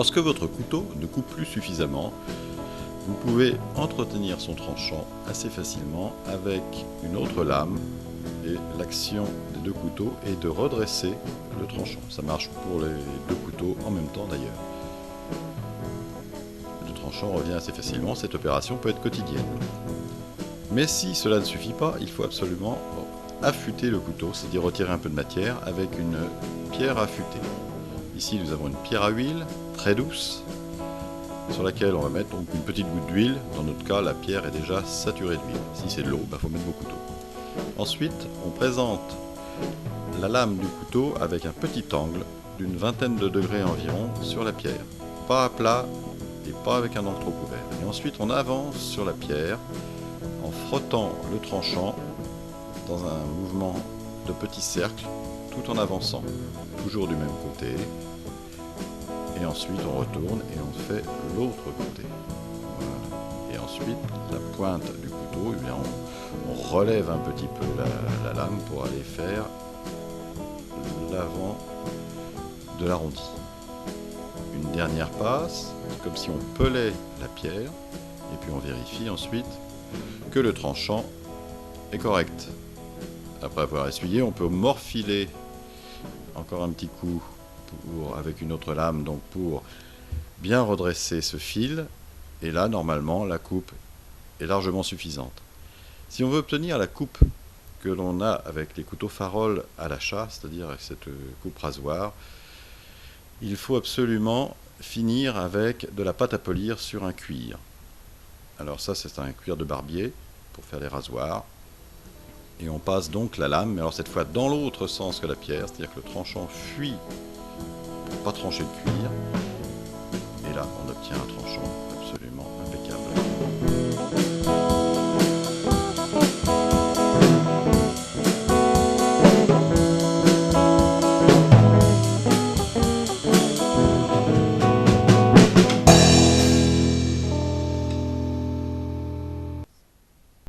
Lorsque votre couteau ne coupe plus suffisamment, vous pouvez entretenir son tranchant assez facilement avec une autre lame, et l'action des deux couteaux est de redresser le tranchant. Ça marche pour les deux couteaux en même temps d'ailleurs. Le tranchant revient assez facilement, cette opération peut être quotidienne. Mais si cela ne suffit pas, il faut absolument affûter le couteau, c'est-à-dire retirer un peu de matière avec une pierre affûtée. Ici nous avons une pierre à huile très douce sur laquelle on va mettre donc une petite goutte d'huile. Dans notre cas, la pierre est déjà saturée d'huile. Si c'est de l'eau, il faut mettre beaucoup d'eau. Ensuite, on présente la lame du couteau avec un petit angle d'une vingtaine de degrés environ sur la pierre. Pas à plat et pas avec un angle trop ouvert. Et ensuite, on avance sur la pierre en frottant le tranchant dans un mouvement de petits cercles tout en avançant, toujours du même côté. Et ensuite on retourne et on fait l'autre côté. Voilà. Et ensuite la pointe du couteau, eh bien, on relève un petit peu la lame pour aller faire l'avant de l'arrondi. Une dernière passe, comme si on pelait la pierre, et puis on vérifie ensuite que le tranchant est correct. Après avoir essuyé, on peut morfiler encore un petit coup avec une autre lame, donc pour bien redresser ce fil, et là normalement la coupe est largement suffisante. Si on veut obtenir la coupe que l'on a avec les couteaux Farol à l'achat, c'est-à-dire avec cette coupe rasoir, il faut absolument finir avec de la pâte à polir sur un cuir. Alors ça, c'est un cuir de barbier pour faire les rasoirs. Et on passe donc la lame, mais alors cette fois dans l'autre sens que la pierre, c'est-à-dire que le tranchant fuit pour ne pas trancher le cuir. Et là, on obtient un tranchant absolument impeccable.